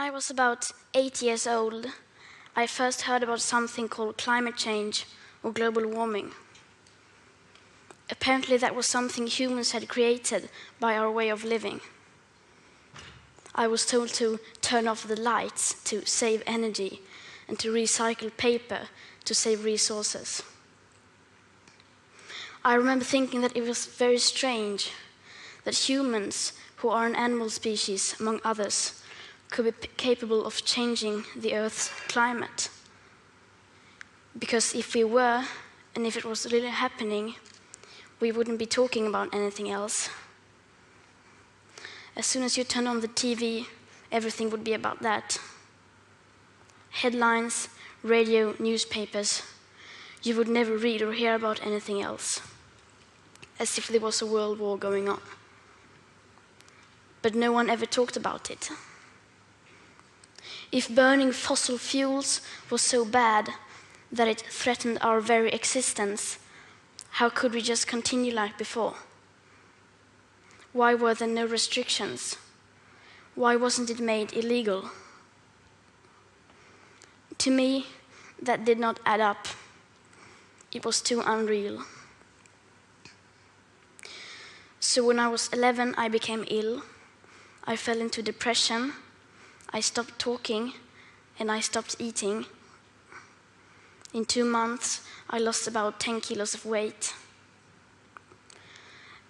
I was about 8 years old, I first heard about something called climate change or global warming. Apparently that was something humans had created by our way of living. I was told to turn off the lights to save energy and to recycle paper to save resources. I remember thinking that it was very strange that humans, who are an animal species among others, could be capable of changing the Earth's climate. Because if we were, and if it was really happening, we wouldn't be talking about anything else. As soon as you turn on the TV, everything would be about that. Headlines, radio, newspapers. You would never read or hear about anything else, as if there was a world war going on. But no one ever talked about it. If burning fossil fuels was so bad that it threatened our very existence, how could we just continue like before? Why were there no restrictions? Why wasn't it made illegal? To me, that did not add up. It was too unreal. So when I was 11, I became ill. I fell into depression. I stopped talking, and I stopped eating. In 2 months, I lost about 10 kilos of weight.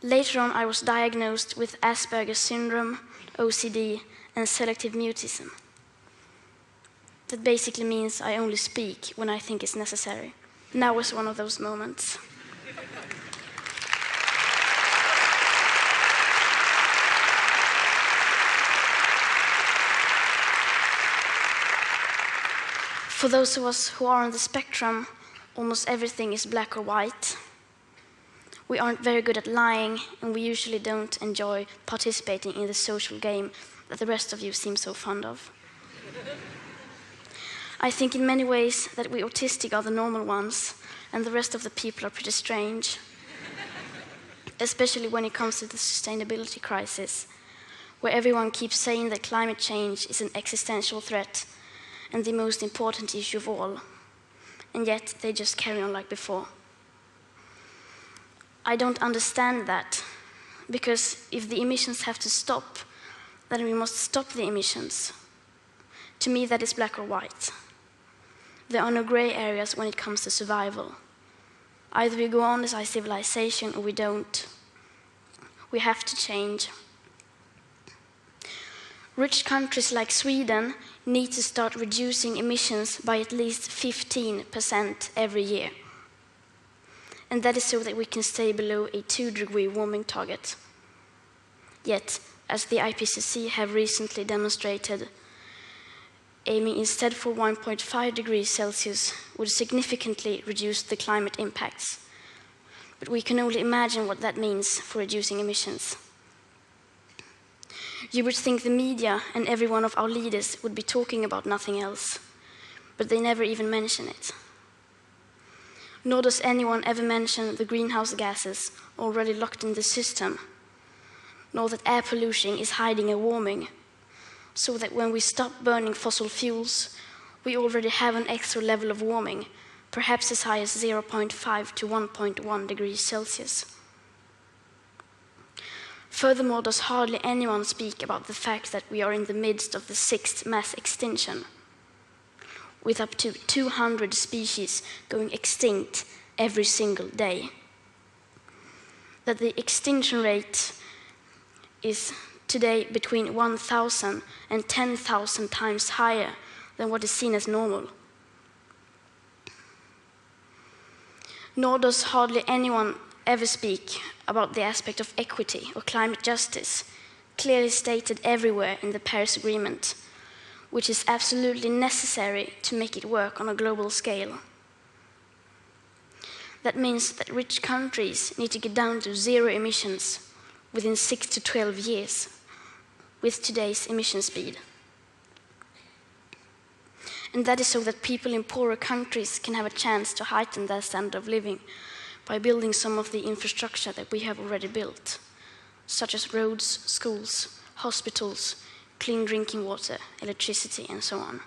Later on, I was diagnosed with Asperger's syndrome, OCD, and selective mutism. That basically means I only speak when I think it's necessary. Now was one of those moments. For those of us who are on the spectrum, almost everything is black or white. We aren't very good at lying, and we usually don't enjoy participating in the social game that the rest of you seem so fond of. I think in many ways that we autistic are the normal ones, and the rest of the people are pretty strange. Especially when it comes to the sustainability crisis, where everyone keeps saying that climate change is an existential threat and the most important issue of all, and yet they just carry on like before. I don't understand that, because if the emissions have to stop, then we must stop the emissions. To me, that is black or white. There are no gray areas when it comes to survival. Either we go on as a civilization or we don't. We have to change. Rich countries like Sweden need to start reducing emissions by at least 15% every year. And that is so that we can stay below a 2-degree warming target. Yet, as the IPCC have recently demonstrated, aiming instead for 1.5 degrees Celsius would significantly reduce the climate impacts. But we can only imagine what that means for reducing emissions. You would think the media and every one of our leaders would be talking about nothing else, but they never even mention it. Nor does anyone ever mention the greenhouse gases already locked in the system, nor that air pollution is hiding a warming, so that when we stop burning fossil fuels, we already have an extra level of warming, perhaps as high as 0.5 to 1.1 degrees Celsius. Furthermore, does hardly anyone speak about the fact that we are in the midst of the 6th mass extinction, with up to 200 species going extinct every single day. That the extinction rate is today between 1,000 and 10,000 times higher than what is seen as normal. Nor does hardly anyone ever speak about the aspect of equity or climate justice, clearly stated everywhere in the Paris Agreement, which is absolutely necessary to make it work on a global scale. That means that rich countries need to get down to 0 emissions within 6 to 12 years with today's emission speed. And that is so that people in poorer countries can have a chance to heighten their standard of living by building some of the infrastructure that we have already built, such as roads, schools, hospitals, clean drinking water, electricity, and so on.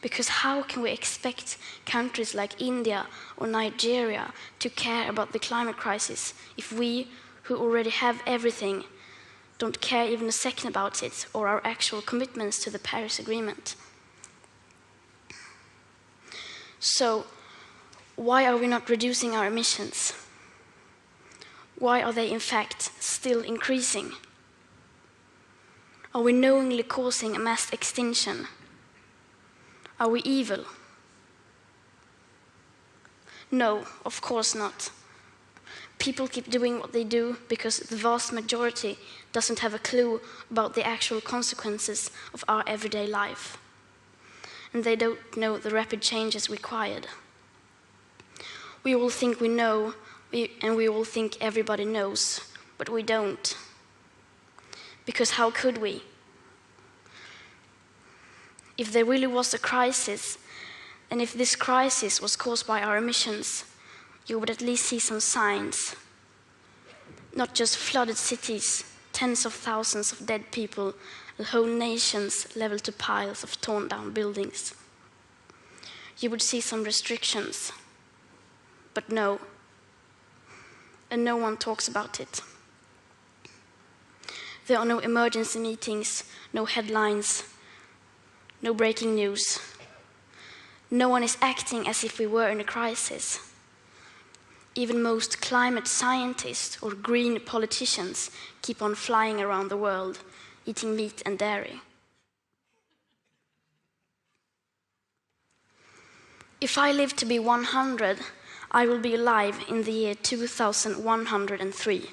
Because how can we expect countries like India or Nigeria to care about the climate crisis if we, who already have everything, don't care even a second about it or our actual commitments to the Paris Agreement? So, why are we not reducing our emissions? Why are they in fact still increasing? Are we knowingly causing a mass extinction? Are we evil? No, of course not. People keep doing what they do because the vast majority doesn't have a clue about the actual consequences of our everyday life. And they don't know the rapid changes required. We all think we know, and we all think everybody knows, but we don't. Because how could we? If there really was a crisis, and if this crisis was caused by our emissions, you would at least see some signs. Not just flooded cities, tens of thousands of dead people, and whole nations leveled to piles of torn down buildings. You would see some restrictions, but no. And no one talks about it. There are no emergency meetings, no headlines, no breaking news. No one is acting as if we were in a crisis. Even most climate scientists or green politicians keep on flying around the world, eating meat and dairy. If I live to be 100, I will be alive in the year 2103.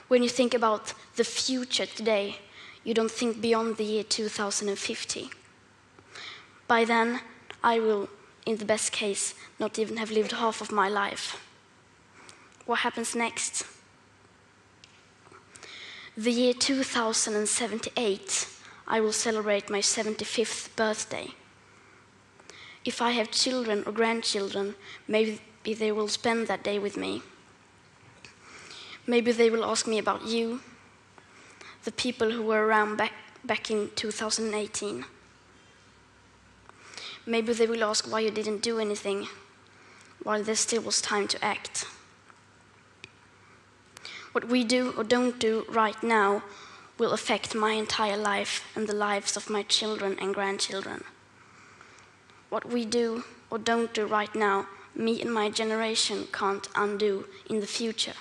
When you think about the future today, you don't think beyond the year 2050. By then, I will, in the best case, not even have lived half of my life. What happens next? The year 2078, I will celebrate my 75th birthday. If I have children or grandchildren, maybe they will spend that day with me. Maybe they will ask me about you, the people who were around back in 2018. Maybe they will ask why you didn't do anything while there still was time to act. What we do or don't do right now will affect my entire life and the lives of my children and grandchildren. What we do or don't do right now, me and my generation can't undo in the future.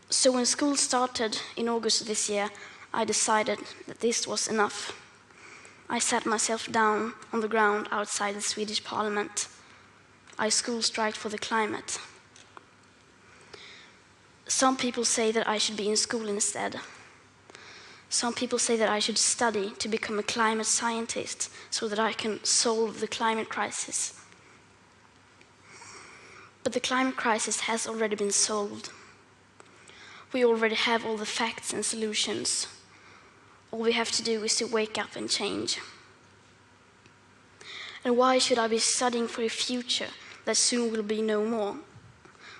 So when school started in August this year, I decided that this was enough. I sat myself down on the ground outside the Swedish parliament. I school striked for the climate. Some people say that I should be in school instead. Some people say that I should study to become a climate scientist so that I can solve the climate crisis. But the climate crisis has already been solved. We already have all the facts and solutions. All we have to do is to wake up and change. And why should I be studying for a future that soon will be no more,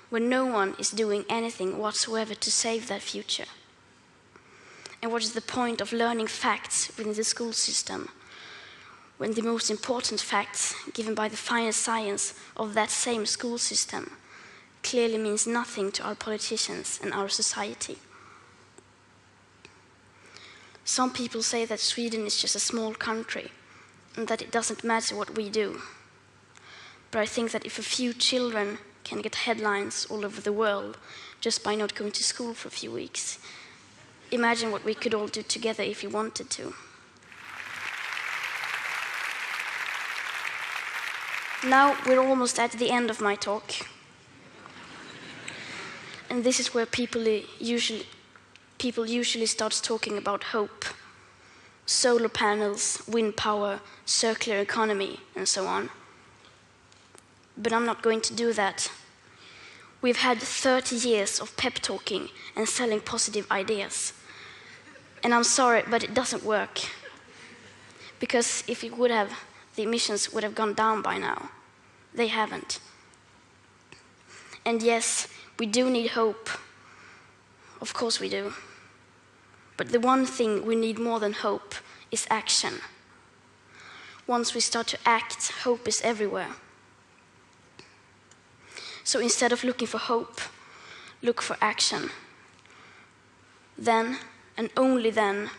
when no one is doing anything whatsoever to save that future? And what is the point of learning facts within the school system, when the most important facts given by the final science of that same school system clearly means nothing to our politicians and our society? Some people say that Sweden is just a small country and that it doesn't matter what we do. But I think that if a few children can get headlines all over the world just by not going to school for a few weeks, imagine what we could all do together if we wanted to. Now we're almost at the end of my talk. And this is where people usually start talking about hope. Solar panels, wind power, circular economy, and so on. But I'm not going to do that. We've had 30 years of pep talking and selling positive ideas. And I'm sorry, but it doesn't work. Because if it would have, the emissions would have gone down by now. They haven't. And yes, we do need hope. Of course we do. But the one thing we need more than hope is action. Once we start to act, hope is everywhere. So instead of looking for hope, look for action. Then, and only then,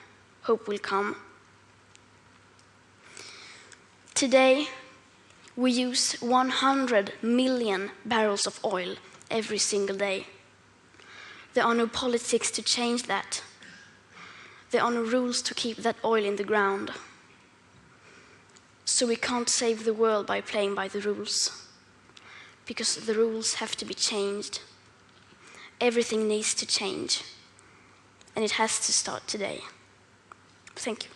hope will come. Today, we use 100 million barrels of oil every single day. There are no politics to change that. There are no rules to keep that oil in the ground. So we can't save the world by playing by the rules, because the rules have to be changed. Everything needs to change, and it has to start today. Thank you.